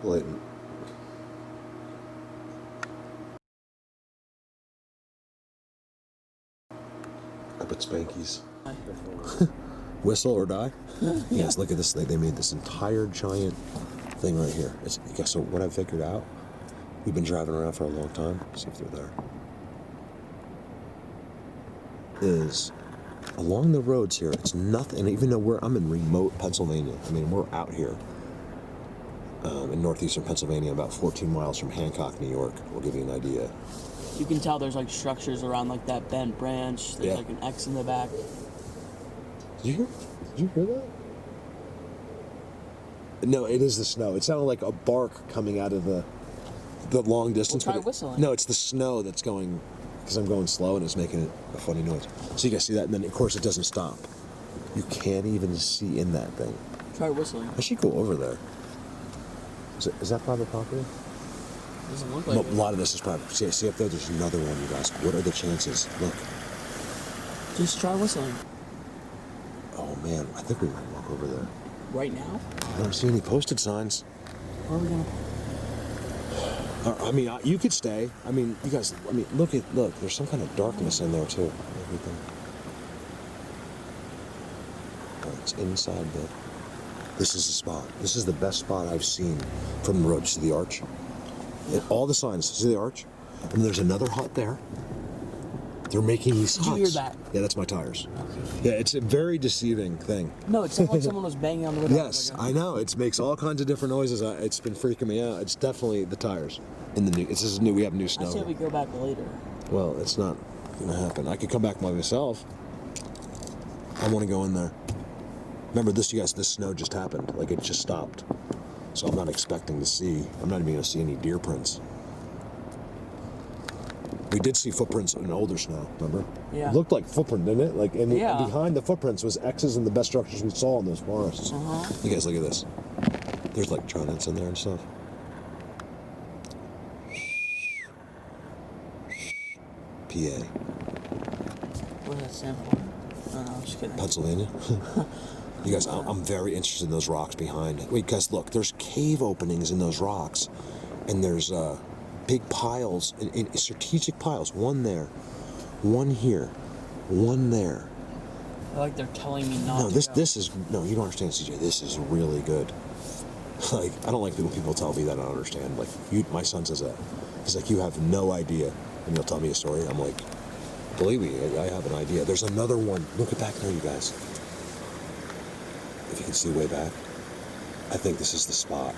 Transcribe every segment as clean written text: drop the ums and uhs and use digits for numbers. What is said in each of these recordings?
blatant. I put Spankies. Whistle or die? Yes, look at this thing. They made this entire giant thing right here. So what I've figured out, we've been driving around for a long time. See if they're there. Is along the roads here, it's nothing. And even though I'm in remote Pennsylvania, I mean, we're out here in northeastern Pennsylvania, about 14 miles from Hancock, New York. We'll give you an idea. You can tell there's like structures around like that bent branch. There's like an X in the back. Did you hear that? No, it is the snow. It sounded like a bark coming out of the long distance. Try whistling. No, it's the snow that's going, because I'm going slow and it's making a funny noise. So you guys see that, and then of course it doesn't stop. You can't even see in that thing. Try whistling. I should go over there. Is that private property? Doesn't look like it. A lot of this is private. See up there, there's another one, you guys. What are the chances? Look. Just try whistling. Oh man, I think we might walk over there. Right now? I don't see any posted signs. Where are we gonna? I mean, you could stay. I mean, you guys. I mean, look. There's some kind of darkness in there too. Everything. Oh, it's inside the. This is the spot. This is the best spot I've seen from the road. See the arch? And all the signs. See the arch? And there's another hut there. They're making these huts. Did you hear that? Yeah, that's my tires. Yeah, it's a very deceiving thing. No, it sounded like someone was banging on the window. Yes, I know. It makes all kinds of different noises. It's been freaking me out. It's definitely the tires. This is new. We have new snow. I say we go back later. Well, it's not gonna happen. I could come back by myself. I want to go in there. Remember this, you guys. This snow just happened. Like it just stopped. So I'm not expecting to see. I'm not even gonna see any deer prints. We did see footprints in older snow, remember? Yeah. It looked like footprint, didn't it? Like, and behind the footprints was X's and the best structures we saw in those forests. You guys look at this. There's like tronets in there and stuff. PA. What does that stand for? No, I'm just kidding. Pennsylvania. You guys, I'm very interested in those rocks behind. Wait, guys, look. There's cave openings in those rocks, and there's big piles, in strategic piles. One there, one here, one there. Like they're telling me not to go. This is, no, you don't understand, CJ. This is really good. Like, I don't like when people tell me that I don't understand. Like, my son says that. He's like, you have no idea. And he'll tell me a story. I'm like, believe me, I have an idea. There's another one. Look at back there, you guys. If you can see way back. I think this is the spot.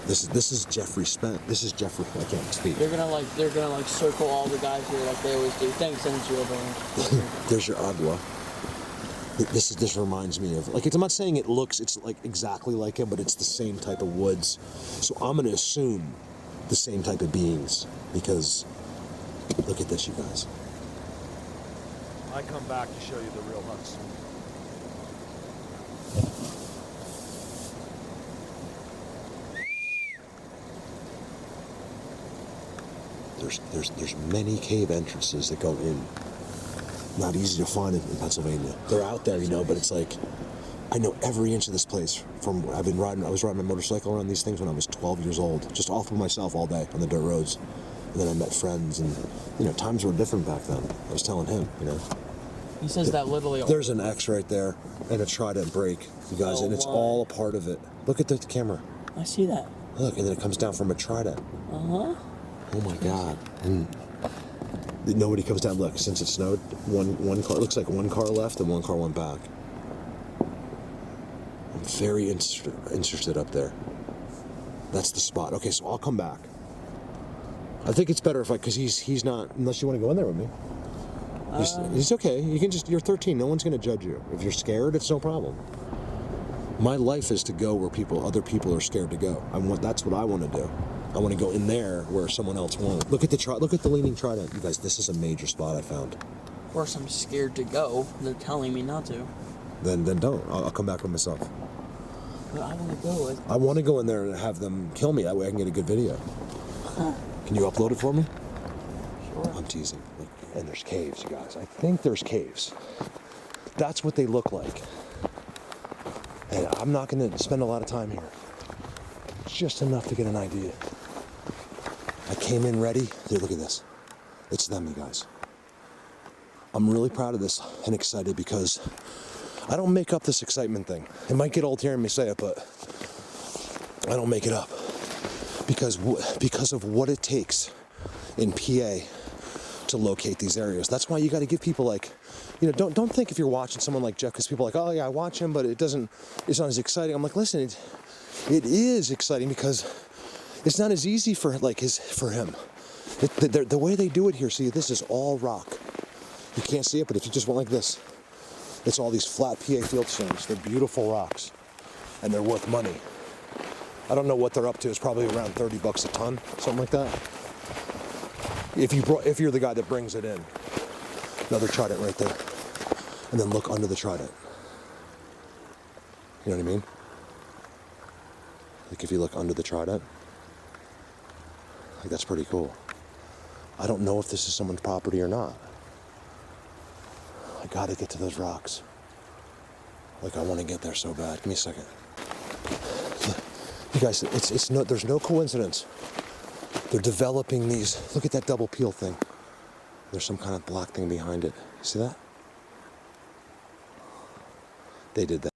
This is Jeffrey Spent. This is Jeffrey. I can't speak. They're gonna circle all the guys here like they always do. Thanks, energy overload. There's your agua. This reminds me of, like, I'm not saying it's like exactly like it, but it's the same type of woods. So I'm gonna assume the same type of beings, because look at this, you guys. I come back to show you the real huts. There's many cave entrances that go in. Not easy to find in Pennsylvania. They're out there, you know, but it's like, I know every inch of this place. I was riding my motorcycle around these things when I was 12 years old, just off of myself all day on the dirt roads. And then I met friends, and, you know, times were different back then. I was telling him, you know. He says that literally. There's an X right there, and a trident break, you guys, and it's all a part of it. Look at the camera. I see that. Look, and then it comes down from a trident. Uh-huh. Oh my God. And nobody comes down. Look, since it snowed, one car, it looks like one car left and one car went back. I'm very interested up there. That's the spot. Okay, so I'll come back. I think it's better because he's not, unless you want to go in there with me. He's okay. You're 13. No one's going to judge you. If you're scared, it's no problem. My life is to go where other people are scared to go. That's what I want to do. I want to go in there where someone else won't. Look at the leaning trident. You guys, this is a major spot I found. Of course, I'm scared to go. They're telling me not to. Then don't. I'll come back with myself. But I want to go. I want to go in there and have them kill me. That way I can get a good video. Can you upload it for me? Sure. I'm teasing. And there's caves, you guys. I think there's caves. That's what they look like. And I'm not going to spend a lot of time here. just enough to get an idea. I came in ready. Here, look at this. It's them, you guys. I'm really proud of this and excited because I don't make up this excitement thing. It might get old hearing me say it, but I don't make it up. Because of what it takes in PA to locate these areas. That's why you got to give people like, don't think if you're watching someone like Jeff, because people are like, oh yeah, I watch him, but it's not as exciting. I'm like, listen, it is exciting because it's not as easy for him. The way they do it here, see, this is all rock. You can't see it, but if you just went like this, it's all these flat PA field stones. They're beautiful rocks, and they're worth money. I don't know what they're up to. It's probably around $30 a ton, something like that. If you're the guy that brings it in. Another trident right there. And then look under the trident. You know what I mean? Like if you look under the trident. Like that's pretty cool. I don't know if this is someone's property or not. I gotta get to those rocks. Like I want to get there so bad. Give me a second. You guys, there's no coincidence. They're developing these. Look at that double peel thing. There's some kind of black thing behind it. You see that? They did that.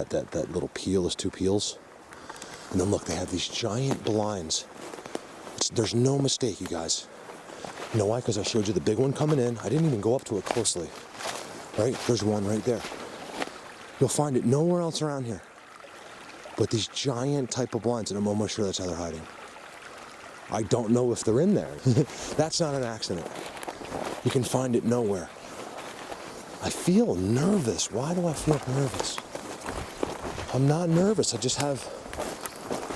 That little peel is 2 peels. And then look, they have these giant blinds. There's no mistake, you guys. You know why? Because I showed you the big one coming in. I didn't even go up to it closely. Right? There's one right there. You'll find it nowhere else around here. But these giant type of blinds, and I'm almost sure that's how they're hiding. I don't know if they're in there. That's not an accident. You can find it nowhere. I feel nervous. Why do I feel nervous? I'm not nervous. I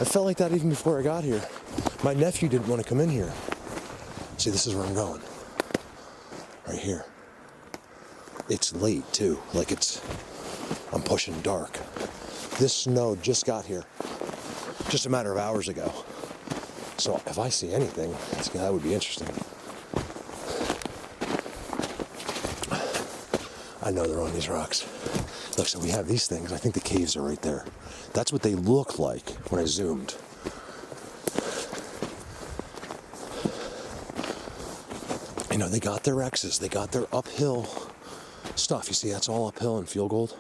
felt like that even before I got here. My nephew didn't want to come in here. See, this is where I'm going. Right here. It's late too. I'm pushing dark. This snow just got here. Just a matter of hours ago. So if I see anything, that would be interesting. I know they're on these rocks. Look, so we have these things. I think the caves are right there. That's what they look like when I zoomed. They got their X's. They got their uphill stuff. You see, that's all uphill in field gold.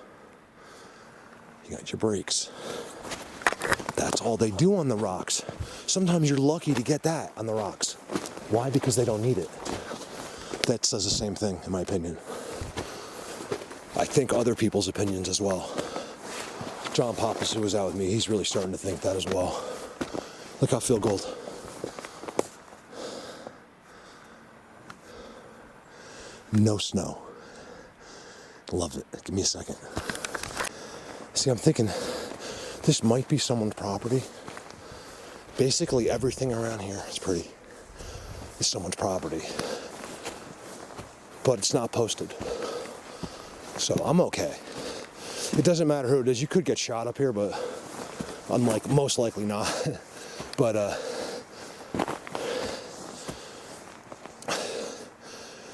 You got your brakes. That's all they do on the rocks. Sometimes you're lucky to get that on the rocks. Why? Because they don't need it. That says the same thing, in my opinion. I think other people's opinions as well. John Pappas, who was out with me, he's really starting to think that as well. Look how field gold. No snow. Love it. Give me a second. See, I'm thinking this might be someone's property. Basically, everything around here is someone's property. But it's not posted. So I'm okay. It doesn't matter who it is. You could get shot up here, but most likely not. But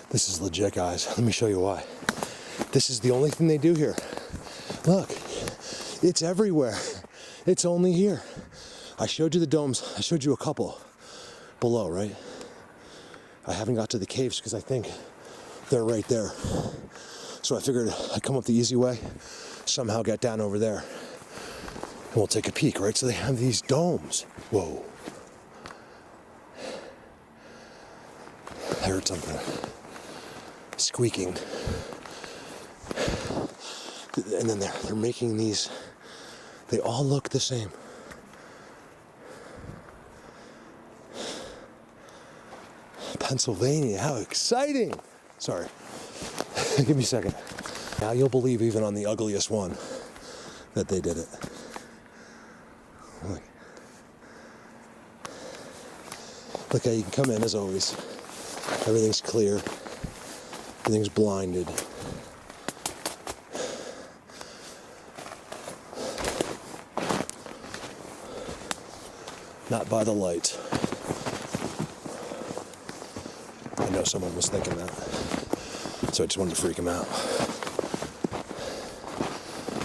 this is legit, guys. Let me show you why. This is the only thing they do here. Look, it's everywhere. It's only here. I showed you the domes. I showed you a couple below, right? I haven't got to the caves because I think they're right there. So I figured I'd come up the easy way, somehow get down over there, and we'll take a peek, right? So they have these domes. Whoa. I heard something squeaking. And then they're making these, they all look the same. Pennsylvania, how exciting! Sorry, give me a second. Now you'll believe even on the ugliest one that they did it. Look how you can come in as always. Everything's clear. Everything's blinded. Not by the light. know someone was thinking that. So I just wanted to freak him out.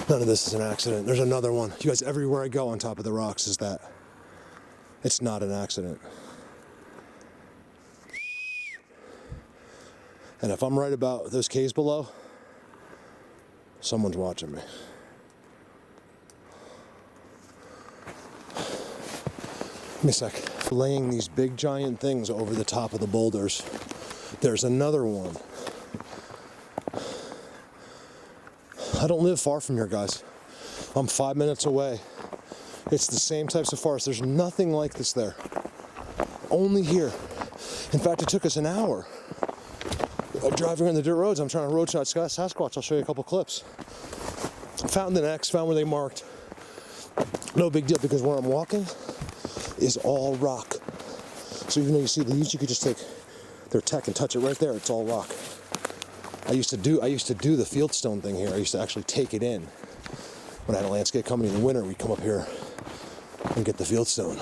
None of this is an accident. There's another one. You guys, everywhere I go on top of the rocks is that. It's not an accident. And if I'm right about those caves below, someone's watching me. Give me a sec. Laying these big giant things over the top of the boulders. There's another one. I don't live far from here, guys. I'm 5 minutes away. It's the same types of forest. There's nothing like this there. Only here. In fact, it took us an hour of driving on the dirt roads. I'm trying to road shot Sasquatch. I'll show you a couple clips. Found the necks, found where they marked. No big deal, because where I'm walking is all rock. So even though you see these, you could just take their tech and touch it right there. It's all rock. I used to do the fieldstone thing here. I used to actually take it in. When I had a landscape company in the winter, we'd come up here and get the fieldstone.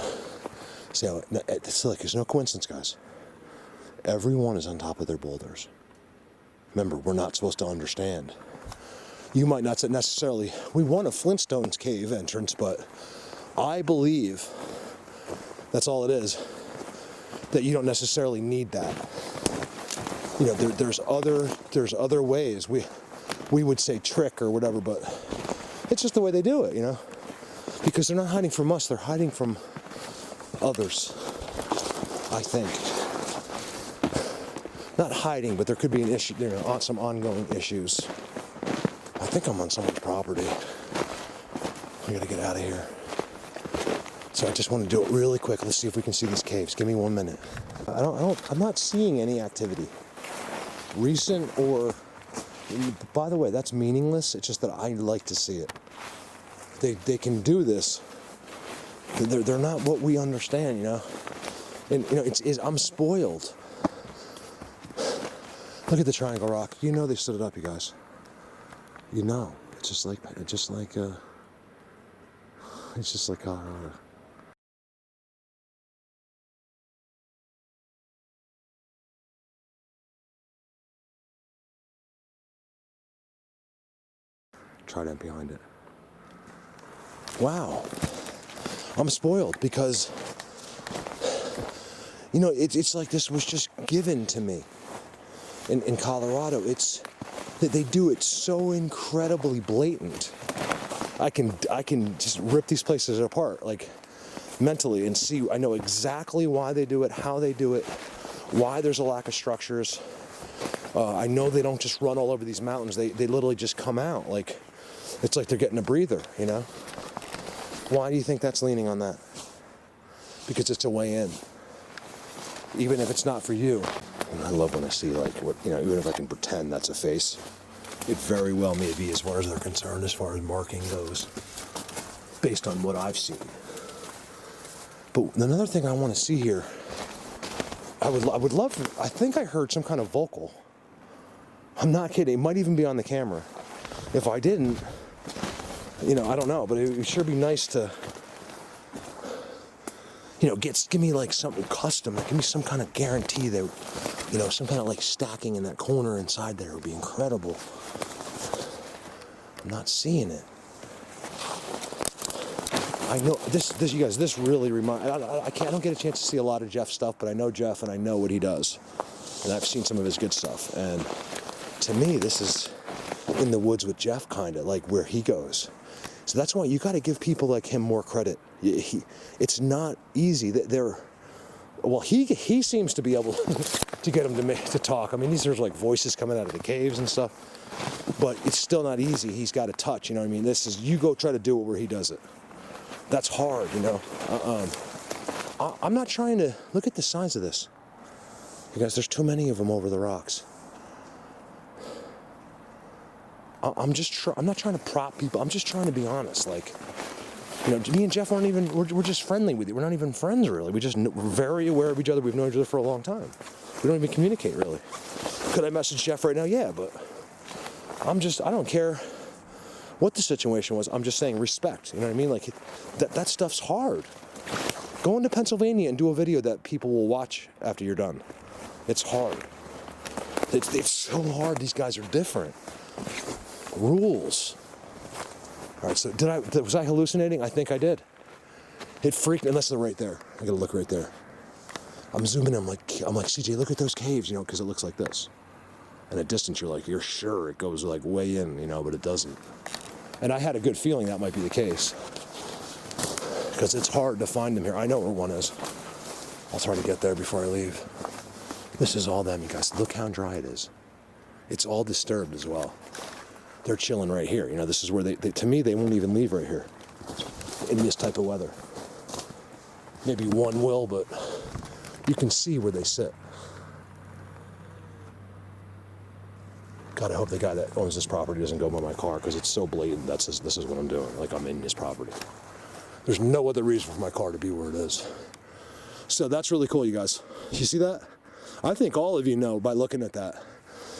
See how it's like, it's no coincidence, guys. Everyone is on top of their boulders. Remember, we're not supposed to understand. You might not necessarily, we want a Flintstones cave entrance, but I believe that's all it is, that you don't necessarily need that. You know, there's other ways. We would say trick or whatever, but it's just the way they do it, you know? Because they're not hiding from us, they're hiding from others, I think. Not hiding, but there could be an issue, you know, some ongoing issues. I think I'm on someone's property. We gotta get out of here. So I just want to do it really quick. Let's see if we can see these caves. Give me 1 minute. I'm not seeing any activity. Recent or, by the way, that's meaningless. It's just that I like to see it. They can do this. They're not what we understand, you know. And you know, I'm spoiled. Look at the triangle rock. You know they stood it up, you guys. You know, it's just like Colorado. Trident behind it. Wow. I'm spoiled because, you know, it's like this was just given to me. In Colorado, they do it so incredibly blatant. I can just rip these places apart, like, mentally, and see, I know exactly why they do it, how they do it, why there's a lack of structures. I know they don't just run all over these mountains. They literally just come out, like, it's like they're getting a breather, you know? Why do you think that's leaning on that? Because it's a way in. Even if it's not for you. And I love when I see, like, what, you know, even if I can pretend that's a face, it very well may be, as far as they're concerned, as far as marking goes, based on what I've seen. But another thing I want to see here, I would love, I think I heard some kind of vocal. I'm not kidding, it might even be on the camera. If I didn't, you know, I don't know, but it would sure be nice to, you know, give me like something custom, like give me some kind of guarantee that, you know, some kind of like stacking in that corner inside there would be incredible. I'm not seeing it. I know this you guys, this really reminds, I don't get a chance to see a lot of Jeff's stuff, but I know Jeff and I know what he does. And I've seen some of his good stuff. And to me, this is in the woods with Jeff, kind of like where he goes. So that's why you got to give people like him more credit. It's not easy. Well, he seems to be able to get them to talk. I mean, these are like voices coming out of the caves and stuff, but it's still not easy. He's got to touch, you know what I mean? This is, you go try to do it where he does it. That's hard, you know? I'm not trying to, look at the size of this. You guys, there's too many of them over the rocks. I'm not trying to prop people. I'm just trying to be honest. Like, you know, me and Jeff aren't even, we're just friendly with you. We're not even friends, really. We're very aware of each other. We've known each other for a long time. We don't even communicate, really. Could I message Jeff right now? Yeah, but I don't care what the situation was. I'm just saying respect. You know what I mean? Like, that stuff's hard. Go into Pennsylvania and do a video that people will watch after you're done. It's hard. It's so hard. These guys are different. Rules. All right, so was I hallucinating? I think I did. It freaked me, unless they're right there. I gotta look right there. I'm zooming in, I'm like, CJ, look at those caves, you know, because it looks like this. And at distance, you're sure it goes like way in, you know, but it doesn't. And I had a good feeling that might be the case, because it's hard to find them here. I know where one is. I'll try to get there before I leave. This is all them, you guys. Look how dry it is. It's all disturbed as well. They're chilling right here. You know, this is where to me, they won't even leave right here in this type of weather. Maybe one will, but you can see where they sit. God, I hope the guy that owns this property doesn't go by my car, because it's so blatant. This is what I'm doing. Like, I'm in his property. There's no other reason for my car to be where it is. So that's really cool, you guys. You see that? I think all of you know by looking at that,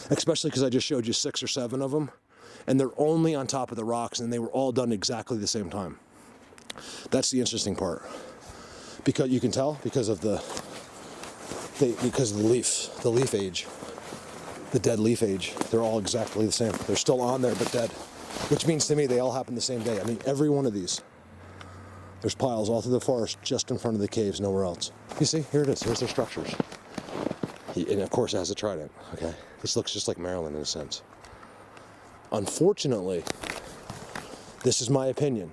especially because I just showed you 6 or 7 of them, and they're only on top of the rocks, and they were all done exactly the same time. That's the interesting part. Because you can tell because of the leaf age. The dead leaf age, they're all exactly the same. They're still on there, but dead. Which means to me, they all happen the same day. I mean, every one of these. There's piles all through the forest, just in front of the caves, nowhere else. You see, here it is, here's their structures. And of course it has a trident, okay? This looks just like Maryland in a sense. Unfortunately, this is my opinion,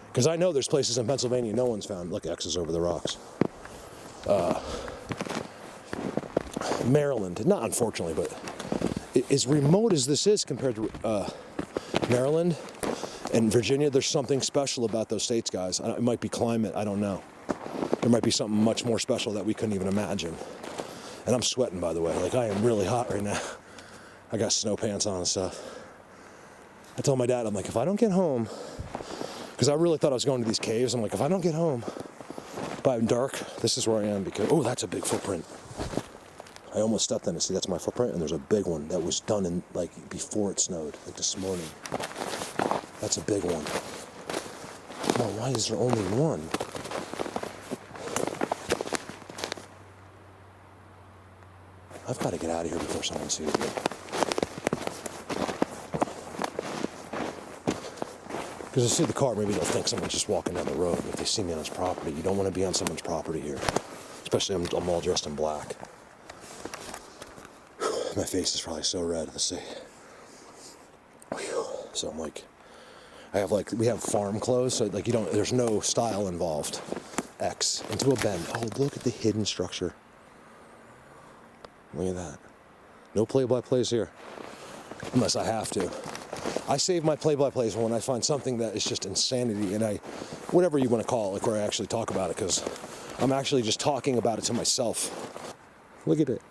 because I know there's places in Pennsylvania no one's found. Look, X's over the rocks. Maryland, not unfortunately, but as remote as this is compared to Maryland and Virginia, there's something special about those states, guys. It might be climate, I don't know. There might be something much more special that we couldn't even imagine. And I'm sweating, by the way. Like, I am really hot right now. I got snow pants on and stuff. I told my dad, I'm like, if I don't get home, because I really thought I was going to these caves. I'm like, if I don't get home by dark, this is where I am, because, oh, that's a big footprint. I almost stepped in it. See, that's my footprint, and there's a big one that was done in, like, before it snowed, like this morning. That's a big one. Well, why is there only one? I've got to get out of here before someone sees me. Because I see the car, maybe they'll think someone's just walking down the road. If they see me on his property, you don't want to be on someone's property here. Especially I'm all dressed in black. My face is probably so red. Let's see. So I'm like, we have farm clothes, so like there's no style involved. X into a bend. Oh, look at the hidden structure. Look at that. No play-by-plays here, unless I have to. I save my play-by-plays when I find something that is just insanity, and whatever you want to call it, like where I actually talk about it, because I'm actually just talking about it to myself. Look at it.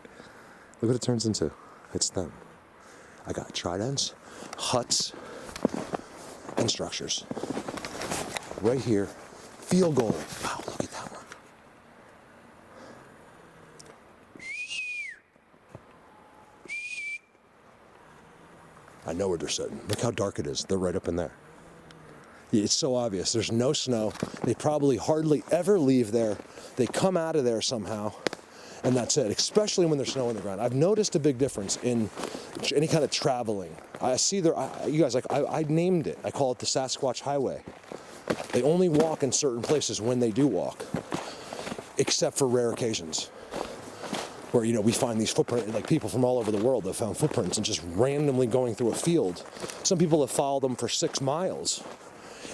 Look what it turns into. It's them. I got tridents, huts, and structures. Right here. Field goal. Wow, look at that one. I know where they're sitting. Look how dark it is. They're right up in there. It's so obvious. There's no snow. They probably hardly ever leave there. They come out of there somehow, and that's it, especially when there's snow on the ground. I've noticed a big difference in any kind of traveling. I see you guys, like, I named it. I call it the Sasquatch Highway. They only walk in certain places when they do walk, except for rare occasions where, we find these footprints, like people from all over the world have found footprints and just randomly going through a field. Some people have followed them for 6 miles,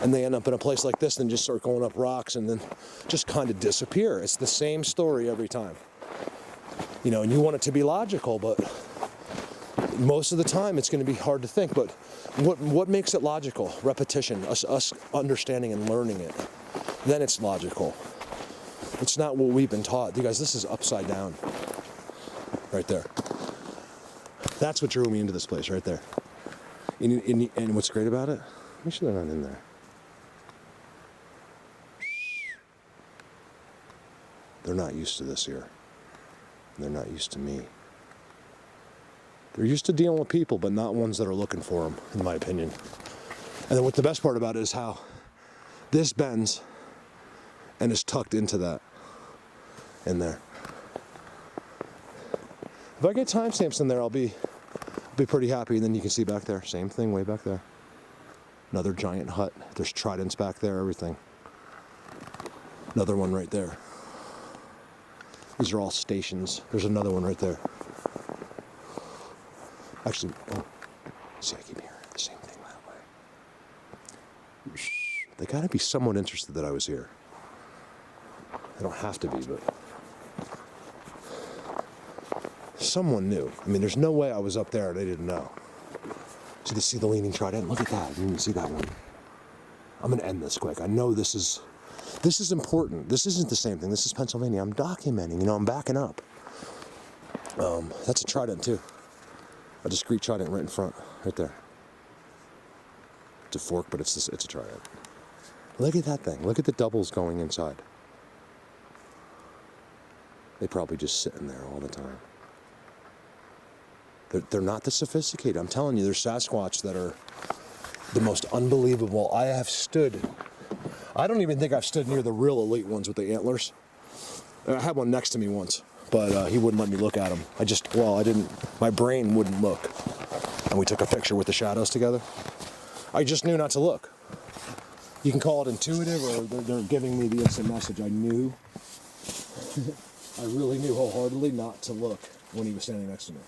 and they end up in a place like this and just start going up rocks and then just kind of disappear. It's the same story every time. And you want it to be logical, but most of the time it's going to be hard to think. But what makes it logical? Repetition, us understanding and learning it. Then it's logical. It's not what we've been taught. You guys, this is upside down. Right there. That's what drew me into this place, right there. And what's great about it? Make sure they're not in there. They're not used to this here. They're not used to me. They're used to dealing with people, but not ones that are looking for them, in my opinion. And then what the best part about it is how this bends and is tucked into that in there. If I get timestamps in there, I'll be pretty happy. And then you can see back there, same thing way back there. Another giant hut. There's tridents back there, everything. Another one right there. These are all stations. There's another one right there. Actually, oh, see, I keep hearing the same thing that way. They gotta be somewhat interested that I was here. They don't have to be, but someone knew. I mean, there's no way I was up there and they didn't know. So you see the leaning trident? Look at that. You didn't see that one. I'm gonna end this quick. I know this is important. This isn't the same thing. This is Pennsylvania. I'm documenting. You know, I'm backing up. That's a trident too. A discrete trident right in front, right there. It's a fork, but it's a trident. Look at that thing. Look at the doubles going inside. They probably just sitting there all the time. They're not that sophisticated. I'm telling you, there's Sasquatch that are the most unbelievable. I don't even think I've stood near the real elite ones with the antlers. I had one next to me once, but he wouldn't let me look at him. My brain wouldn't look. And we took a picture with the shadows together. I just knew not to look. You can call it intuitive, or they're giving me the instant message. I knew, I really knew wholeheartedly not to look when he was standing next to me.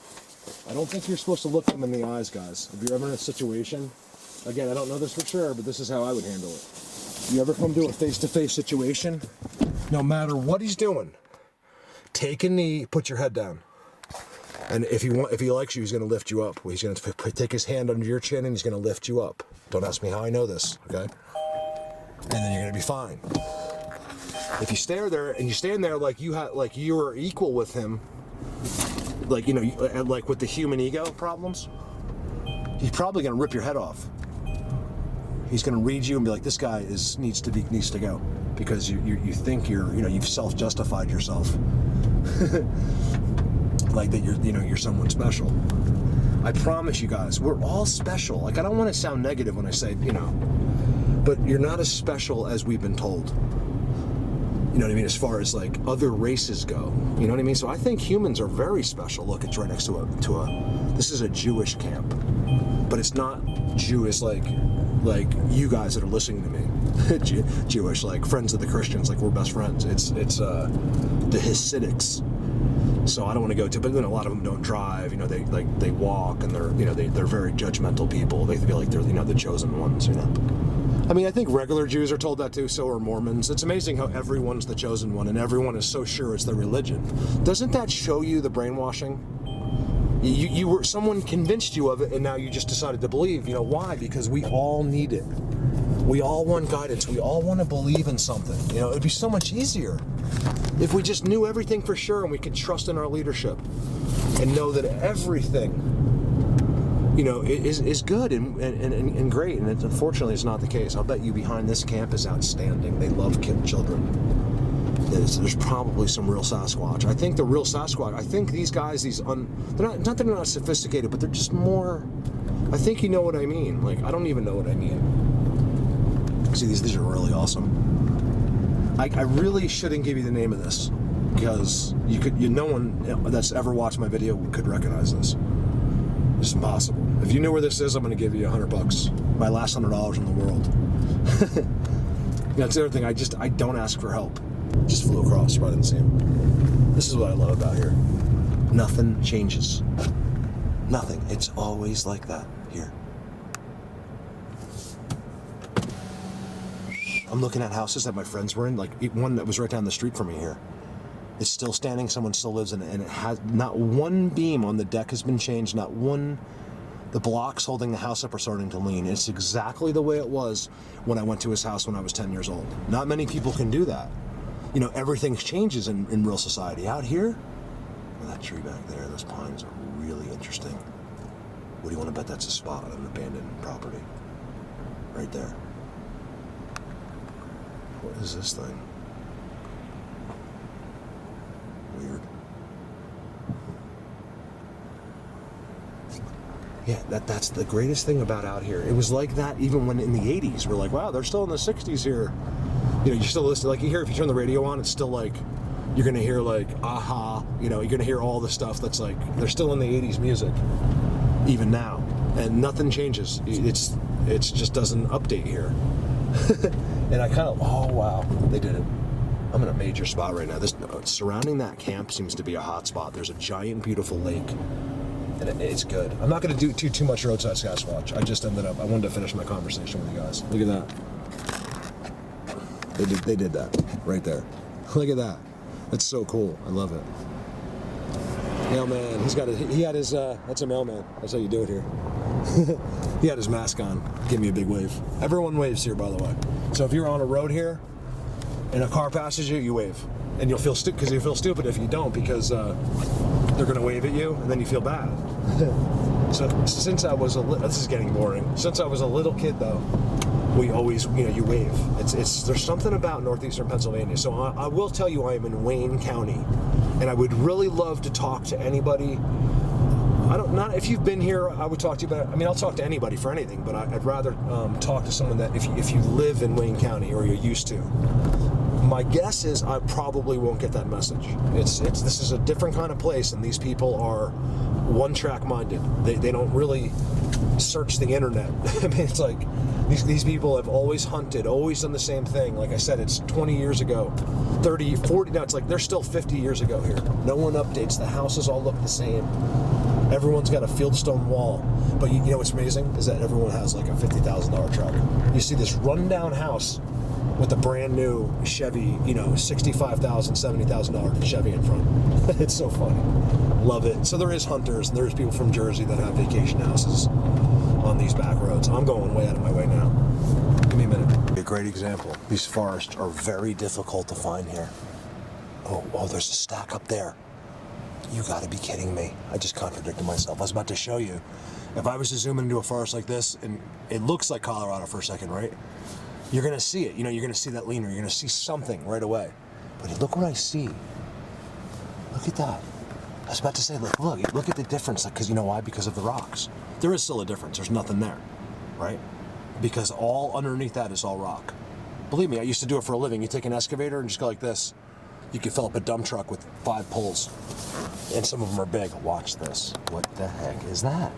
I don't think you're supposed to look them in the eyes, guys. If you're ever in a situation, again, I don't know this for sure, but this is how I would handle it. You ever come to a face-to-face situation, no matter what he's doing, take a knee, put your head down. And if he likes you, he's going to lift you up. He's going to take his hand under your chin and he's going to lift you up. Don't ask me how I know this, okay? And then you're going to be fine. If you stay there and you stand there like you are equal with him, like, you know, like with the human ego problems, he's probably going to rip your head off. He's going to read you and be like, this guy needs to go, because you think you've self-justified yourself, like that you're someone special. I promise you guys, we're all special. Like, I don't want to sound negative when I say, but you're not as special as we've been told. You know what I mean? As far as like other races go, you know what I mean? So I think humans are very special. Look, it's right next to this is a Jewish camp, but it's not Jewish like you guys that are listening to me, Jewish, like friends of the Christians, like we're best friends. It's the Hasidics. So I don't want to go to, but then a lot of them don't drive. You know, they walk, and they're very judgmental people. They feel like they're the chosen ones. I mean, I think regular Jews are told that too. So are Mormons. It's amazing how everyone's the chosen one, and everyone is so sure it's their religion. Doesn't that show you the brainwashing? Someone convinced you of it, and now you just decided to believe. Why? Because we all need it. We all want guidance. We all want to believe in something. It'd be so much easier if we just knew everything for sure, and we could trust in our leadership and know that everything, is good and great. And unfortunately, it's not the case. I'll bet you behind this camp is outstanding. They love children. There's probably some real Sasquatch. I think the real Sasquatch, I think these guys, they're not sophisticated, but they're just more, I think you know what I mean. Like, I don't even know what I mean. See, these are really awesome. I really shouldn't give you the name of this, because no one that's ever watched my video could recognize this. It's impossible. If you know where this is, I'm going to give you $100. My last $100 in the world. That's the other thing. I don't ask for help. Just flew across. You probably didn't see him. This is what I love about here. Nothing changes. Nothing. It's always like that here. I'm looking at houses that my friends were in, like one that was right down the street from me here. It's still standing. Someone still lives in it, and it has not one beam on the deck has been changed. Not one. The blocks holding the house up are starting to lean. It's exactly the way it was when I went to his house when I was 10 years old. Not many people can do that. Everything changes in real society. Out here, well, that tree back there, those pines are really interesting. What do you want to bet that's a spot on an abandoned property? Right there. What is this thing? Weird. Yeah, that's the greatest thing about out here. It was like that even when in the 80s. We're like, wow, they're still in the 60s here. You still listen, like you hear if you turn the radio on, it's still like, You're gonna hear like aha, you know, you're gonna hear all the stuff that's like they're still in the 80s music, even now, and nothing changes. It just doesn't update here. And I kind of, oh wow, they did it. I'm in a major spot right now. This surrounding that camp seems to be a hot spot. There's a giant, beautiful lake, and it's good. I'm not going to do too much roadside Sasquatch. I wanted to finish my conversation with you guys. Look at that. They did that right there. Look at that. That's so cool. I love it. Mailman. He had his. That's a mailman. That's how you do it here. He had his mask on. Give me a big wave. Everyone waves here, by the way. So if you're on a road here and a car passes you, you wave, and you'll feel stupid because you feel stupid if you don't, because they're gonna wave at you, and then you feel bad. So since I was this is getting boring. Since I was a little kid, though, we always, you wave. There's something about northeastern Pennsylvania. So I will tell you, I am in Wayne County, and I would really love to talk to anybody. Not if you've been here, I would talk to you about. I mean, I'll talk to anybody for anything, but I'd rather talk to someone that if you live in Wayne County or you're used to. My guess is I probably won't get that message. This is a different kind of place, and these people are one-track minded. They don't really search the internet. I mean, it's like these people have always hunted, always done the same thing. Like I said, it's 20 years ago, 30, 40. Now it's like they're still 50 years ago here. No one updates. The houses all look the same. Everyone's got a fieldstone wall. But you know what's amazing is that everyone has like a $50,000 truck. You see this rundown house with a brand new Chevy, $65,000, $70,000 Chevy in front. It's so funny. Love it. So there is hunters, and there's people from Jersey that have vacation houses on these back roads. I'm going way out of my way now. Give me a minute. A great example. These forests are very difficult to find here. Oh, there's a stack up there. You gotta be kidding me. I just contradicted myself. I was about to show you. If I was to zoom into a forest like this, and it looks like Colorado for a second, right? You're gonna see it. You're gonna see that leaner. You're gonna see something right away. But look what I see. Look at that. I was about to say, look at the difference. Because you know why? Because of the rocks. There is still a difference. There's nothing there, right? Because all underneath that is all rock. Believe me, I used to do it for a living. You take an excavator and just go like this. You can fill up a dump truck with 5 poles. And some of them are big. Watch this. What the heck is that?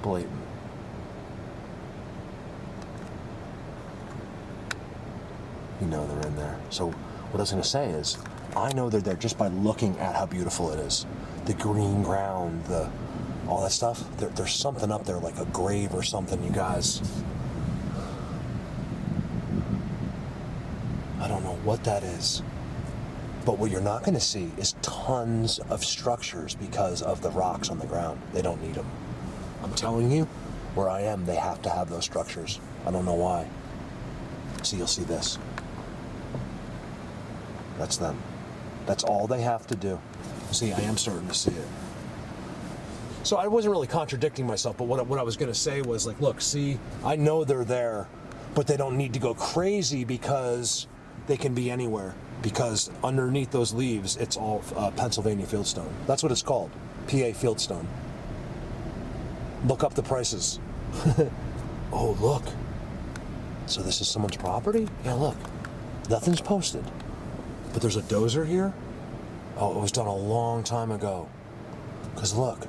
Blatant. They're in there. So what I was going to say is, I know they're there just by looking at how beautiful it is. The green ground, all that stuff. There's something up there, like a grave or something, you guys. I don't know what that is. But what you're not going to see is tons of structures because of the rocks on the ground. They don't need them. I'm telling you, where I am, they have to have those structures. I don't know why. See, you'll see this. That's them. That's all they have to do. See, I am starting to see it. So I wasn't really contradicting myself, but what I was going to say was like, look, see, I know they're there, but they don't need to go crazy because they can be anywhere. Because underneath those leaves, it's all Pennsylvania fieldstone. That's what it's called, PA fieldstone. Look up the prices. Oh, look. So this is someone's property? Yeah, look. Nothing's posted. But there's a dozer here? Oh, it was done a long time ago. Because look.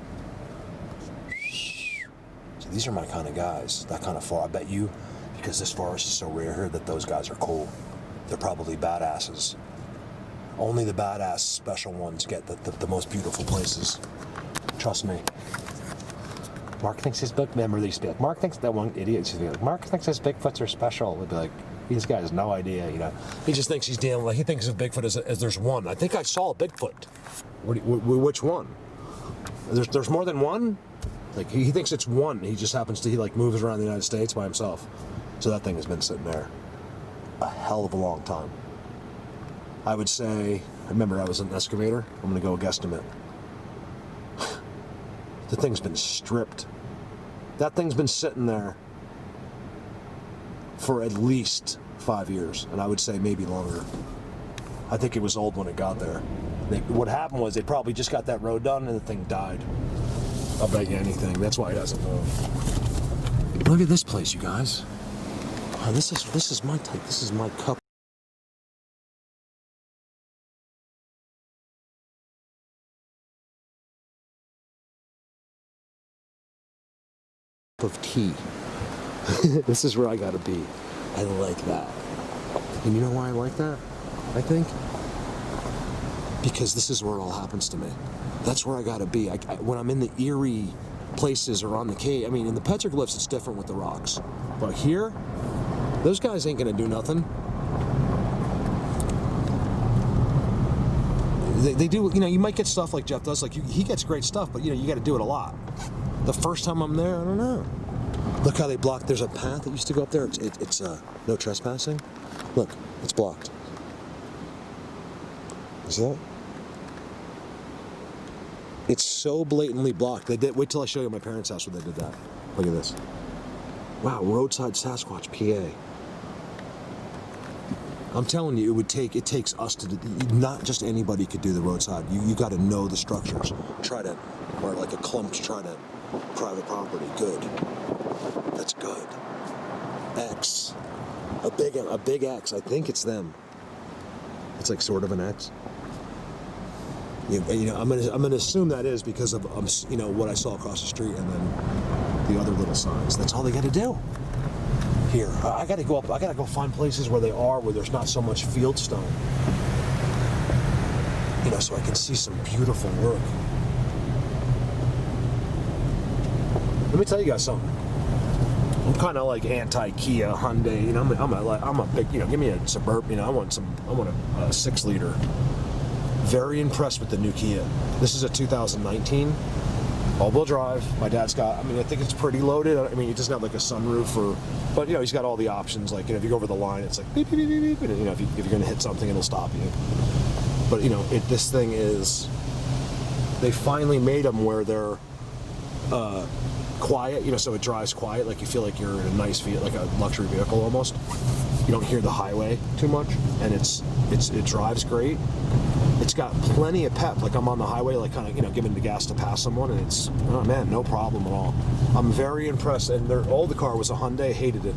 So these are my kind of guys. That kind of far. I bet you, because this forest is so rare here, that those guys are cool. They're probably badasses. Only the badass special ones get the most beautiful places. Trust me. Mark thinks his book member used to be like, Mark thinks that one idiot used to be like, Mark thinks his Bigfoots are special. Would be like, this guy has no idea, He just thinks he's dealing like he thinks of Bigfoot as there's one. I think I saw a Bigfoot. Which one? There's more than one? Like he thinks it's one. He just happens to moves around the United States by himself. So that thing has been sitting there a hell of a long time. I would say, remember I was an excavator. I'm gonna go guesstimate. The thing's been stripped. That thing's been sitting there for at least 5 years, and I would say maybe longer. I think it was old when it got there. What happened was they probably just got that road done and the thing died. I'll bet you anything. That's why it hasn't moved. Look at this place, you guys. This is my type. This is my cup of tea. This is where I gotta be. I like that. And you know why I like that? I think because this is where it all happens to me. That's where I gotta be. When I'm in the eerie places or on the cave, I mean, in the petroglyphs, it's different with the rocks. But here, those guys ain't gonna do nothing. They do, you know, you might get stuff like Jeff does, like he gets great stuff, but you know, you gotta do it a lot. The first time I'm there, I don't know. Look how they blocked, there's a path that used to go up there, it's no trespassing. Look, it's blocked. See that? It's so blatantly blocked. They did. Wait till I show you my parents' house where they did that. Look at this. Wow, roadside Sasquatch, PA. I'm telling you, it takes us to, not just anybody could do the roadside. You got to know the structures. Or like a clump, try to private property. Good. That's good. X. A big X. I think it's them. It's like sort of an X. You know, I'm gonna assume that is because of you know, what I saw across the street and then the other little signs. That's all they got to do. Here, I got to go up. I got to go find places where there's not so much field stone. You know, so I can see some beautiful work. Let me tell you guys something. I'm kind of like anti-Kia, Hyundai. You know, I'm a big. You know, give me a Suburban. You know, I want a 6-liter. Very impressed with the new Kia. This is a 2019 all-wheel drive. My dad's got, I mean, I think it's pretty loaded. I mean, he doesn't have like a sunroof but you know, he's got all the options. Like, you know, if you go over the line, it's like beep, beep, beep, beep, beep. And, you know, if you're going to hit something, it'll stop you. But, you know, this thing is, they finally made them where they're quiet, you know, so it drives quiet. Like, you feel like you're in a nice vehicle, like a luxury vehicle almost. You don't hear the highway too much, and it drives great. It's got plenty of pep. Like, I'm on the highway, like, kind of, you know, giving the gas to pass someone, and it's, oh man, no problem at all. I'm very impressed. And their older car was a Hyundai. Hated it.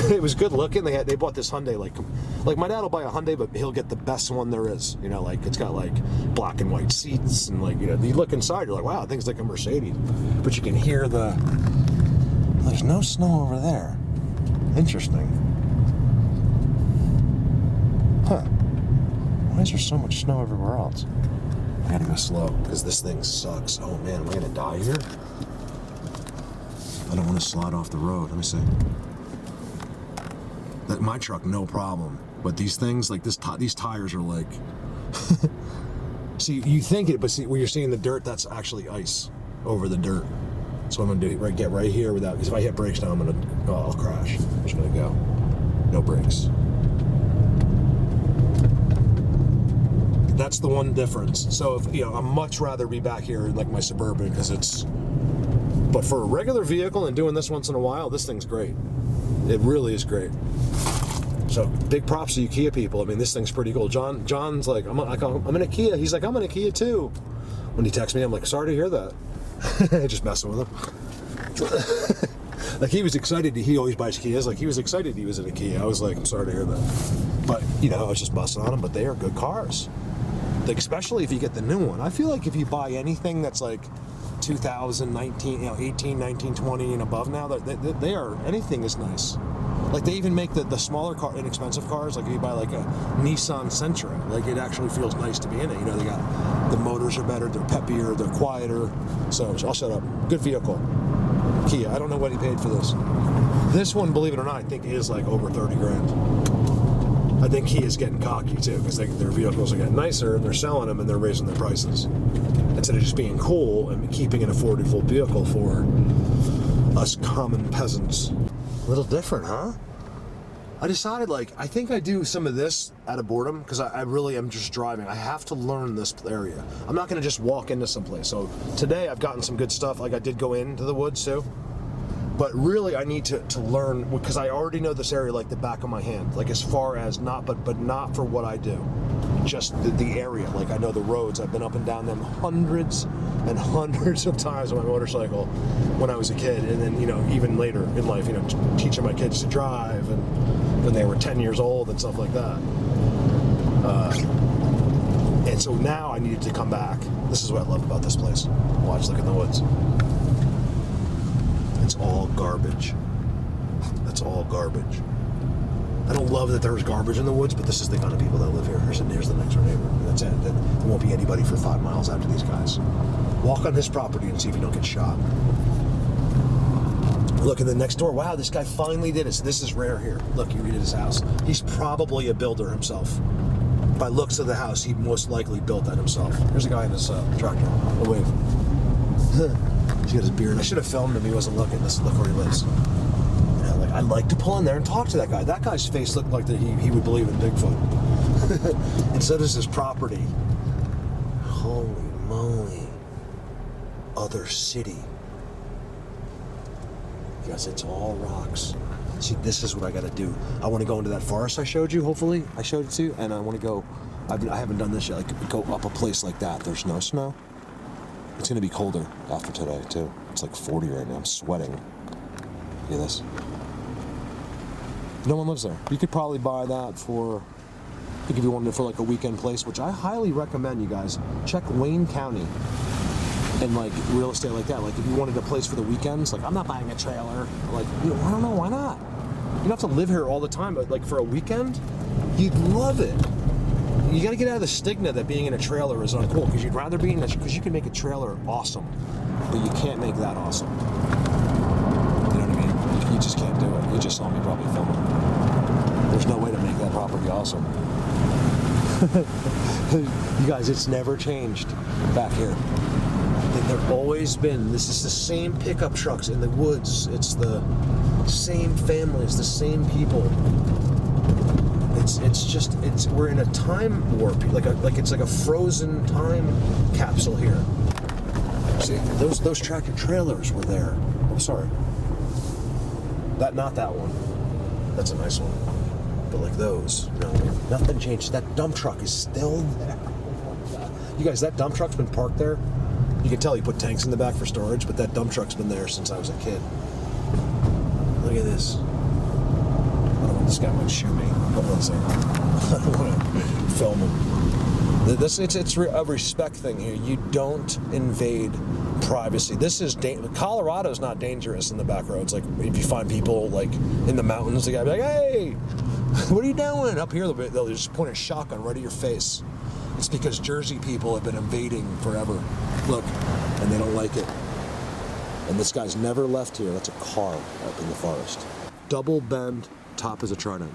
It was good looking. They bought this Hyundai, like my dad will buy a Hyundai, but he'll get the best one there is. You know, like, it's got like black and white seats, and like, you know, you look inside, you're like, wow, things like a Mercedes. But you can hear there's no snow over there. Interesting. Huh. Why is there so much snow everywhere else? I gotta go slow, because this thing sucks. Oh man, am I gonna die here? I don't want to slide off the road. Let me see. My truck, no problem. But these things, like these tires are like... See, you think it, but see, when you're seeing the dirt, that's actually ice over the dirt. So I'm gonna do, get right here without, because if I hit brakes now, I'll crash. I'm just gonna go. No brakes. That's the one difference. So, if, you know, I'd much rather be back here in like my Suburban, because it's, but for a regular vehicle and doing this once in a while, this thing's great. It really is great. So big props to you Kia people. I mean, this thing's pretty cool. John's like, I'm in a Kia. He's like, I'm in a Kia too. When he texts me, I'm like, sorry to hear that. Just messing with him. Like, he was excited. He always buys Kias. Like, he was excited he was in a Kia. I was like, I'm sorry to hear that. But, you know, I was just busting on him. But they are good cars. Like, especially if you get the new one. I feel like if you buy anything that's like 2019, you know, 18, 19, 20 and above now, they are, anything is nice. Like, they even make the smaller car, inexpensive cars. Like, if you buy like a Nissan Sentra, like, it actually feels nice to be in it. You know, they got, the motors are better, they're peppier, they're quieter. So I'll shut up. Good vehicle. Kia. I don't know what he paid for this. This one, believe it or not, I think is like over 30 grand. I think Kia's getting cocky too, because their vehicles are getting nicer and they're selling them and they're raising their prices. Instead of just being cool and keeping an affordable vehicle for us common peasants. A little different, huh? I decided, like, I think I do some of this out of boredom, because I really am just driving. I have to learn this area. I'm not going to just walk into someplace. So today I've gotten some good stuff. Like, I did go into the woods too. But really, I need to learn, because I already know this area like the back of my hand. Like, as far as not, but not for what I do. just the area. Like, I know the roads. I've been up and down them hundreds and hundreds of times on my motorcycle when I was a kid, and then, you know, even later in life, you know, teaching my kids to drive, and when they were 10 years old and stuff like that. And so now I needed to come back. This is what I love about this place. Watch, look in the woods. It's all garbage. That's all garbage. I don't love that there's garbage in the woods, but this is the kind of people that live here. Here's the next door neighbor. That's it. There won't be anybody for 5 miles after these guys. Walk on his property and see if you don't get shot. Look in the next door. Wow, this guy finally did it. So this is rare here. Look, you read at his house. He's probably a builder himself. By looks of the house, he most likely built that himself. Here's a guy in his tractor. A wave. He's got his beard. I should have filmed him. He wasn't looking. Look where he lives. You know, like, I'd like to pull in there and talk to that guy. That guy's face looked like that he would believe in Bigfoot. And so does his property. Holy moly. Other city. Yes, it's all rocks. See, this is what I gotta do. I want to go into that forest I showed you, hopefully. I showed it to you, and I want to go, I haven't done this yet, like go up a place like that. There's no snow. It's gonna be colder after today, too. It's like 40 right now. I'm sweating. Hear this? No one lives there. You could probably buy that for, I think if you wanted it for like a weekend place, which I highly recommend, you guys. Check Wayne County. And like real estate like that, like if you wanted a place for the weekends, like I'm not buying a trailer, like, you know, I don't know, why not? You don't have to live here all the time, but like for a weekend, you'd love it. You got to get out of the stigma that being in a trailer is uncool, because you'd rather be in a, because you can make a trailer awesome, but you can't make that awesome. You know what I mean? You just can't do it. You just saw me probably filming. There's no way to make that property awesome. You guys, it's never changed back here. They've always been, this is the same pickup trucks in the woods. It's the same families, the same people. We're in a time warp, it's like a frozen time capsule here. See, those tractor trailers were there. I'm sorry. Not that one. That's a nice one. But like those, no, nothing changed. That dump truck is still there. You guys, that dump truck's been parked there. You can tell he put tanks in the back for storage, but that dump truck's been there since I was a kid. Look at this. I don't want this guy might shoot me. Hold on a second. I don't want to film him. It's a respect thing here. You don't invade privacy. This is Colorado's not dangerous in the back roads. Like if you find people like in the mountains, the guy be like, "Hey, what are you doing?" Up here, they'll just point a shotgun right at your face. It's because Jersey people have been invading forever. Look, and they don't like it. And this guy's never left here. That's a car up in the forest. Double bend, top is a trident.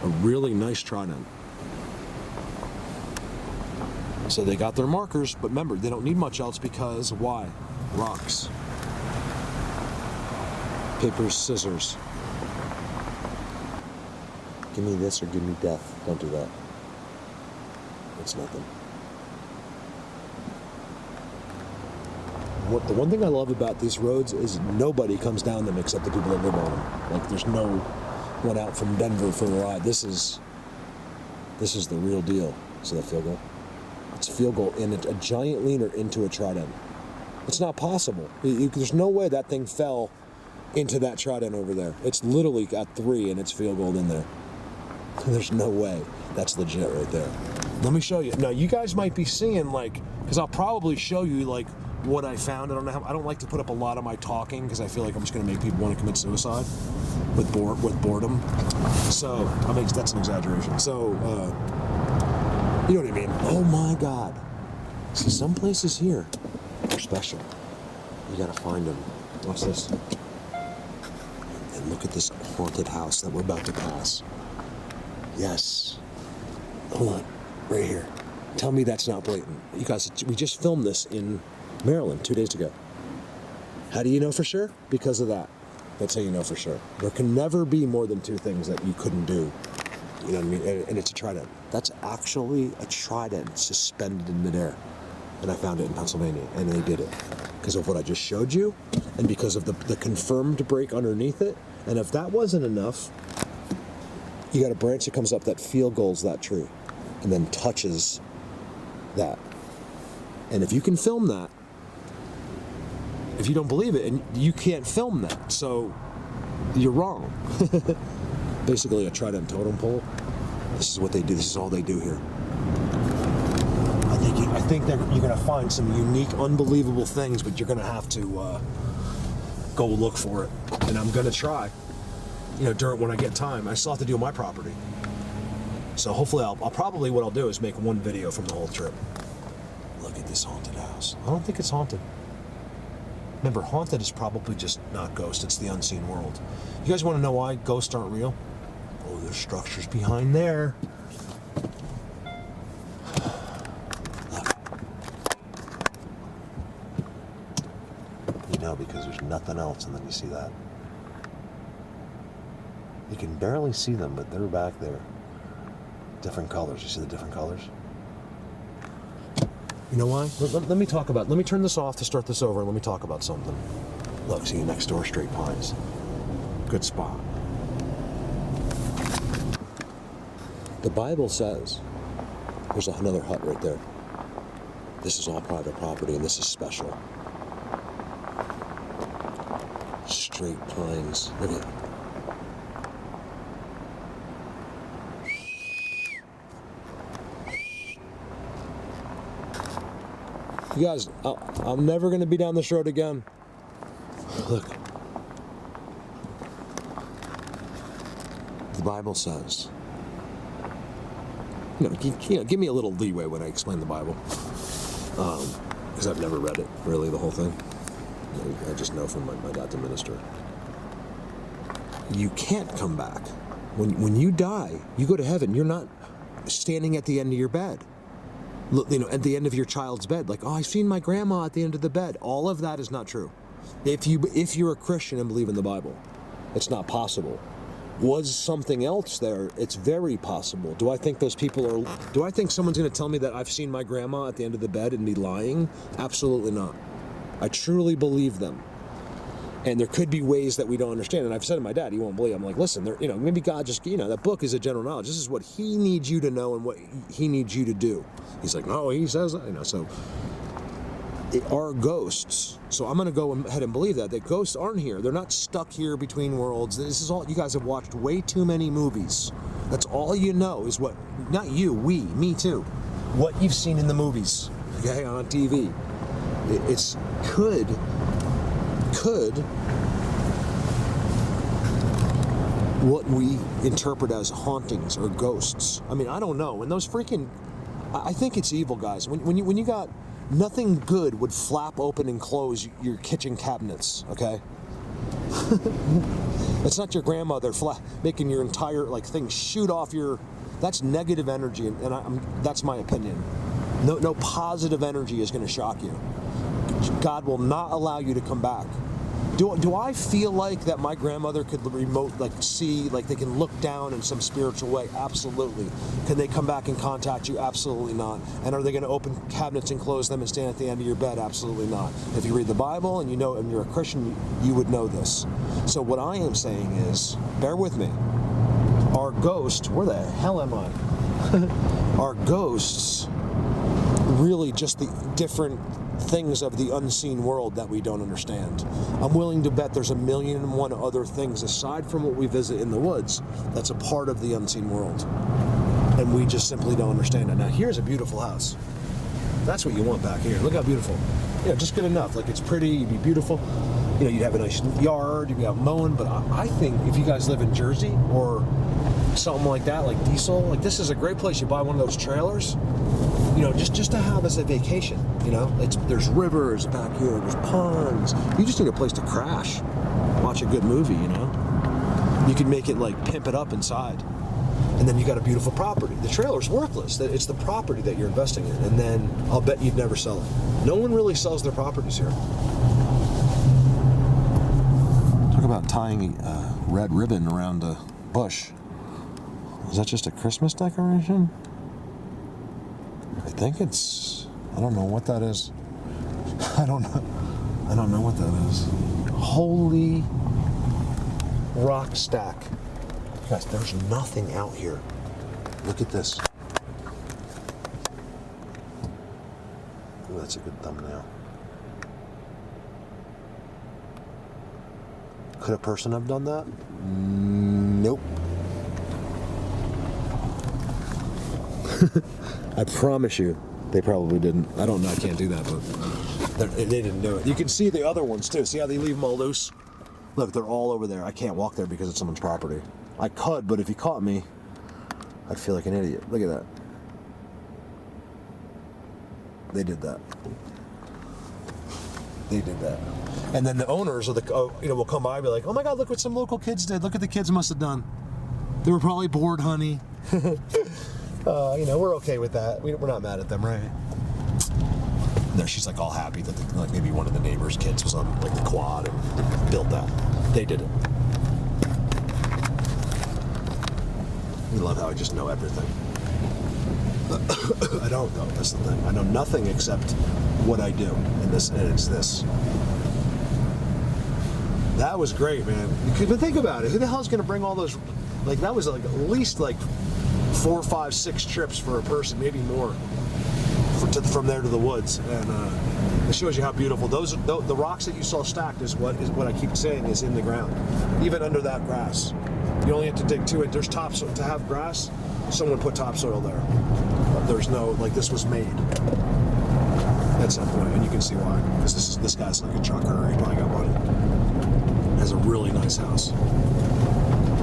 A really nice trident. So they got their markers, but remember, they don't need much else because why? Rocks. Paper, scissors. Give me this or give me death. Don't do that. It's nothing. The one thing I love about these roads is nobody comes down them except the people that live on them. Like there's no one out from Denver for a ride. This is the real deal. See that field goal? It's a field goal in a giant leaner into a trident. It's not possible. There's no way that thing fell into that trident over there. It's literally at 3 and it's field goal in there. There's no way. That's legit right there. Let me show you. Now you guys might be seeing because I'll probably show you what I found. I don't like to put up a lot of my talking because I feel like I'm just going to make people want to commit suicide with boredom. So that's an exaggeration. So you know what I mean? Oh my God! See, some places here are special. You got to find them. Watch this. And look at this haunted house that we're about to pass. Yes. Hold on. Right here. Tell me that's not blatant. You guys, we just filmed this in Maryland 2 days ago. How do you know for sure? Because of that. That's how you know for sure. There can never be more than 2 things that you couldn't do. You know what I mean? And it's a trident. That's actually a trident suspended in midair. And I found it in Pennsylvania, and they did it. Because of what I just showed you, and because of the confirmed break underneath it. And if that wasn't enough, you got a branch that comes up that field goals that tree and then touches that. And if you can film that, if you don't believe it, and you can't film that, so you're wrong. Basically a trident totem pole. This is what they do. This is all they do here. I think that you're going to find some unique, unbelievable things, but you're going to have to go look for it. And I'm going to try. During when I get time. I still have to do my property. So hopefully I'll probably, what I'll do is make one video from the whole trip. Look at this haunted house. I don't think it's haunted. Remember, haunted is probably just not ghost. It's the unseen world. You guys want to know why ghosts aren't real? Oh, there's structures behind there. Look. Because there's nothing else, and then you see that. You can barely see them, but they're back there. Different colors. You see the different colors? You know why? Let me talk about. Let me turn this off to start this over, and let me talk about something. Look, see next door, straight pines. Good spot. The Bible says there's another hut right there. This is all private property, and this is special. Straight pines. Look at it. You guys, I'm never going to be down this road again. Look. The Bible says, give me a little leeway when I explain the Bible. Because I've never read it, really, the whole thing. I just know from my dad, the minister. You can't come back. When you die, you go to heaven. You're not standing at the end of your bed. Look, at the end of your child's bed, like, oh, I've seen my grandma at the end of the bed. All of that is not true. If you're a Christian and believe in the Bible, it's not possible. Was something else there? It's very possible. Do I think those people are? Do I think someone's going to tell me that I've seen my grandma at the end of the bed and be lying? Absolutely not. I truly believe them. And there could be ways that we don't understand. And I've said to my dad, he won't believe. I'm like, listen, maybe God just, that book is a general knowledge. This is what he needs you to know and what he needs you to do. He's like, no, he says, so it are ghosts. So I'm going to go ahead and believe that ghosts aren't here. They're not stuck here between worlds. This is all, you guys have watched way too many movies. That's all you know is what, not you, me too, what you've seen in the movies, okay, on TV. It's could what we interpret as hauntings or ghosts. I mean, I don't know. And those freaking, I think it's evil, guys. When you got nothing good would flap open and close your kitchen cabinets, okay? It's not your grandmother making your entire thing shoot off your. That's negative energy, and that's my opinion. No positive energy is going to shock you. God will not allow you to come back. Do I feel like that my grandmother could see, they can look down in some spiritual way? Absolutely. Can they come back and contact you? Absolutely not. And are they going to open cabinets and close them and stand at the end of your bed? Absolutely not. If you read the Bible and and you're a Christian, you would know this. So what I am saying is, bear with me. Our ghosts, where the hell am I? Our ghosts really just the different things of the unseen world that we don't understand. I'm willing to bet there's 1,000,001 other things aside from what we visit in the woods that's a part of the unseen world. And we just simply don't understand it. Now here's a beautiful house. That's what you want back here. Look how beautiful. Just good enough. It's pretty, you'd be beautiful. You'd have a nice yard, you'd be out mowing, but I think if you guys live in Jersey or something like that, like Diesel, this is a great place. You buy one of those trailers, just to have as a vacation. There's rivers back here, there's ponds. You just need a place to crash, watch a good movie. You can make it pimp it up inside, and then you got a beautiful property. The trailer's worthless. It's the property that you're investing in, and then I'll bet you'd never sell it. No one really sells their properties here. Talk about tying a red ribbon around a bush. Is that just a Christmas decoration? I think it's, I don't know what that is. I don't know what that is. Holy rock stack. Guys, there's nothing out here. Look at this. Ooh, that's a good thumbnail. Could a person have done that? Nope. I promise you, they probably didn't. I don't know. I can't do that, but they didn't do it. You can see the other ones too. See how they leave them all loose? Look, they're all over there. I can't walk there because it's someone's property. I could, but if he caught me, I'd feel like an idiot. Look at that. They did that. They did that. And then the owners of the, will come by and be like, "Oh my God, look what some local kids did. Look what the kids must have done. They were probably bored, honey." We're okay with that. We're not mad at them, right? No, she's like all happy that like maybe one of the neighbors' kids was on like the quad and built that. They did it. We love how I just know everything. I don't know. That's the thing. I know nothing except what I do, and it's this. That was great, man. But think about it. Who the hell's going to bring all those? Like that was like at least like 4, 5, 6 trips for a person, maybe more, from there to the woods, and it shows you how beautiful the rocks that you saw stacked is what I keep saying is in the ground, even under that grass. You only have to dig 2 inches. There's topsoil to have grass. Someone put topsoil there. There's no this was made at some point, and you can see why. Because this guy's like a trucker. He probably got money. Has a really nice house.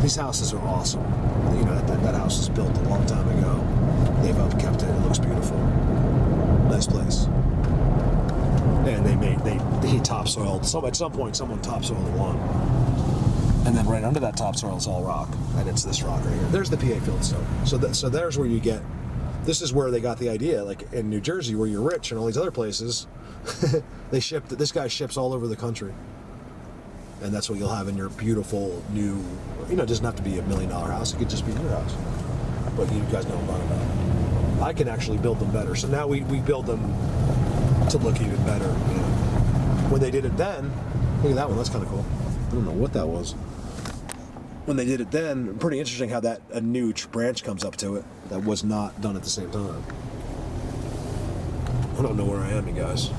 These houses are awesome. That house was built a long time ago. They've upkept it. It looks beautiful. Nice place. And he topsoiled. At some point, someone topsoiled the lawn. And then right under that topsoil is all rock, and it's this rock right here. There's the PA field stone. So there's where you get. This is where they got the idea. Like in New Jersey, where you're rich, and all these other places, this guy ships all over the country. And that's what you'll have in your beautiful new, it doesn't have to be $1 million house. It could just be your house. But you guys know what I'm talking about. I can actually build them better. So now we build them to look even better. When they did it then, look at that one. That's kind of cool. I don't know what that was. When they did it then, pretty interesting how a new branch comes up to it that was not done at the same time. I don't know where I am, you guys.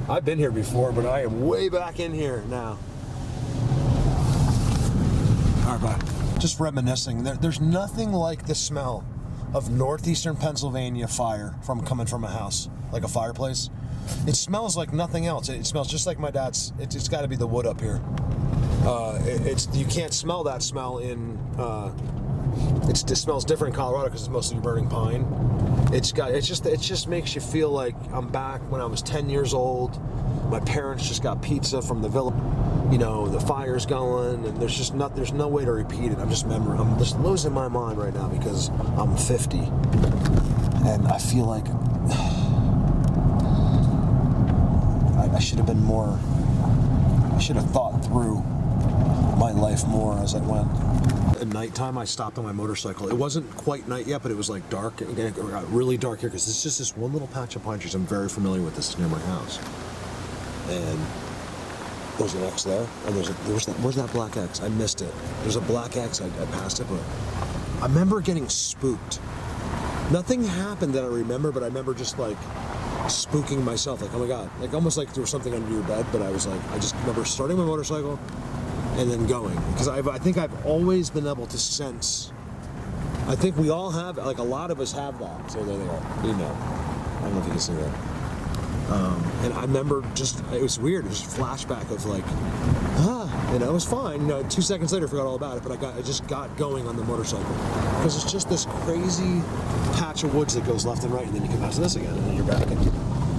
I've been here before, but I am way back in here now. All right, bye. Just reminiscing. There's nothing like the smell of northeastern Pennsylvania fire coming from a house, like a fireplace. It smells like nothing else. It smells just like my dad's. It's got to be the wood up here. You can't smell that smell in. It smells different in Colorado because it's mostly burning pine. It just makes you feel like I'm back when I was 10 years old. My parents just got pizza from the village. The fire's going, and there's no way to repeat it. I'm just losing my mind right now because I'm 50, and I feel like I should have been more. I should have thought through my life more as I went. At nighttime, I stopped on my motorcycle. It wasn't quite night yet, but it was like dark. It got really dark here because it's just this one little patch of pine trees. I'm very familiar with this near my house. And there's an X there, and where's that black X? I missed it. There's a black X. I passed it, but I remember getting spooked. Nothing happened that I remember, but I remember just like spooking myself. Like, oh my God, like almost like there was something under your bed. But I just remember starting my motorcycle and then going, because I think I've always been able to sense. I think we all have, like a lot of us have that. So there they are. I don't know if you can see that. And I remember it was weird. It was a flashback of like, it was fine. 2 seconds later, I forgot all about it. But I just got going on the motorcycle because it's just this crazy patch of woods that goes left and right, and then you come back to this again, and then you're back and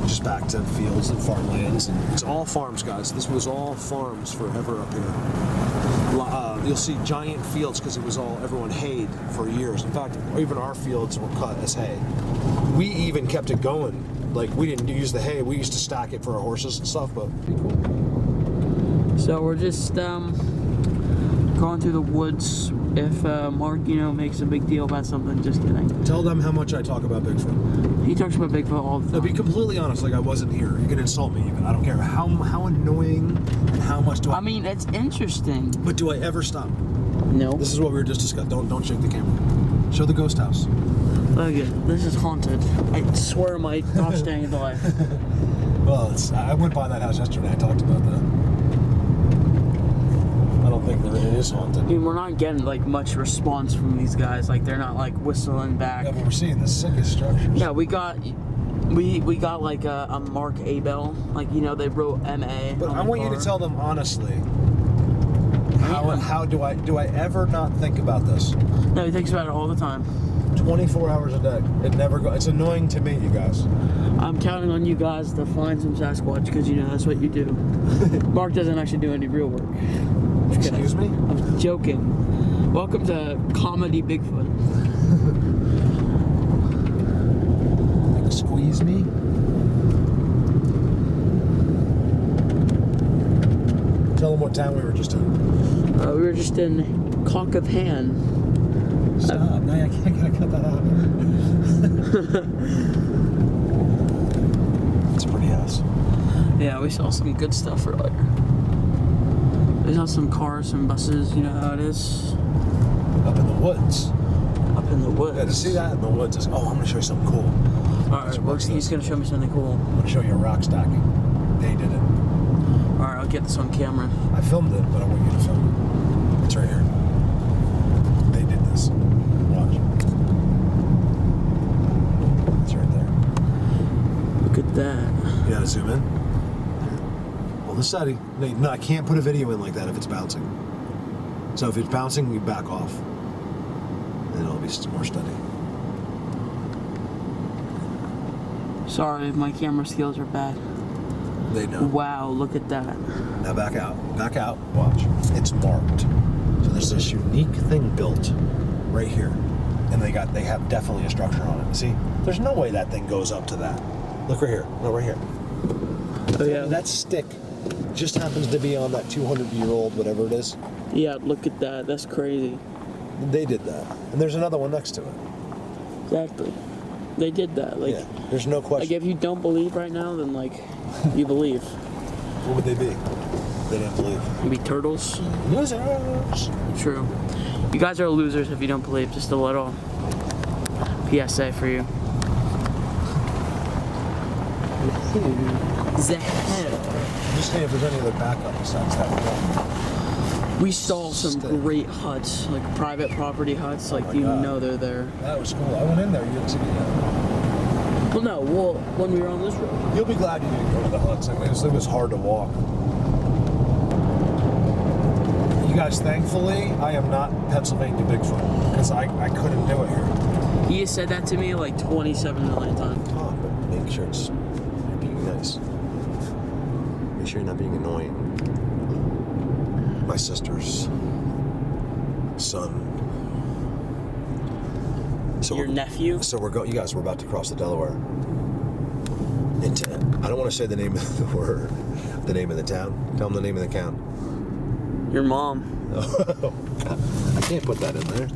just back to fields and farmlands, and it's all farms, guys. This was all farms forever up here. You'll see giant fields because it was all everyone hayed for years. In fact, even our fields were cut as hay. We even kept it going. Like, we didn't use the hay. We used to stack it for our horses and stuff, but pretty cool. So we're just going through the woods. If Mark, makes a big deal about something, just kidding. Tell them how much I talk about Bigfoot. He talks about Bigfoot all the time. No, be completely honest, like I wasn't here. You can insult me even. I don't care. How annoying and how much do I... I mean, it's interesting. But do I ever stop? No. This is what we were just discussing. Don't shake the camera. Show the ghost house. Look at this is haunted. I swear my gosh dang it alive. Well, I went by that house yesterday. I talked about that. I don't think that it is haunted. I mean, we're not getting like much response from these guys. Like they're not like whistling back. Yeah, but we're seeing the sickest structures. Yeah, we got like a Mark Abel. Like they wrote MA. But I want you to tell them honestly. How do I ever not think about this? No, he thinks about it all the time. 24 hours a day. It never goes. It's annoying to me, you guys. I'm counting on you guys to find some Sasquatch because that's what you do. Mark doesn't actually do any real work. Excuse me? I'm joking. Welcome to Comedy Bigfoot. Squeeze me? Tell them what town we were just in. We were just in Cock of Han. Stop. No, I can't cut that out. It's a pretty house. Yeah, we saw some good stuff earlier. We saw some cars, some buses, you know how it is. Up in the woods. Up in the woods. Yeah, to see that in the woods is, I'm going to show you something cool. Alright, he's going to show me something cool. I'm going to show you a rock stacking. They did it. Alright, I'll get this on camera. I filmed it, but I want you to film it. It's right here. They did this. Watch. It's right there. Look at that. You gotta zoom in. Well, this side, no, I can't put a video in like that if it's bouncing. So if it's bouncing, we back off. And it'll be more steady. Sorry, my camera skills are bad. They know. Wow, look at that. Now back out. Back out. Watch. It's marked. So there's this unique thing built right here. And they have definitely a structure on it. See? There's no way that thing goes up to that. Look right here. No, right here. Oh yeah. That stick just happens to be on that 200-year-old, whatever it is. Yeah, look at that. That's crazy. They did that. And there's another one next to it. Exactly. They did that. Like, yeah, there's no question. Like, if you don't believe right now, then, like, you believe. What would they be? They didn't believe. Maybe turtles? Losers. True. You guys are losers if you don't believe. Just a little PSA for you. The hell? Just saying if there's any other backup besides that one. We saw some great huts, like private property huts, like you know they're there. That was cool. I went in there, you didn't see me yet. Well, no, when we were on this road. You'll be glad you didn't go to the huts. It was hard to walk. You guys, thankfully, I am not Pennsylvania Bigfoot, because I couldn't do it here. He has said that to me like 27 million times. Oh, but make sure you're being nice. Make sure you're not being annoying. My sister's son. So Your nephew? So we're going. You guys, we're about to cross the Delaware. I don't want to say the name of the word, the name of the town. Tell them the name of the town. Your mom. I can't put that in there.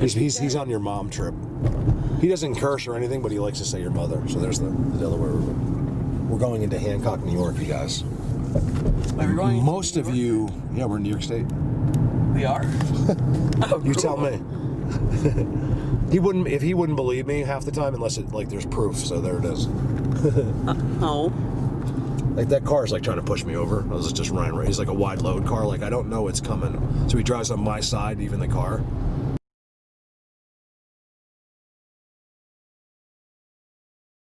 He's on your mom trip. He doesn't curse or anything, but he likes to say your mother. So there's the Delaware River. We're going into Hancock, New York, you guys. Most of you, yeah, we're in New York State. We are? Oh, You cool. tell me. He wouldn't believe me half the time unless there's proof. So there it is. Oh. Like that car's like trying to push me over. I was just running. He's like a wide load car. Like I don't know it's coming. So he drives on my side, even the car.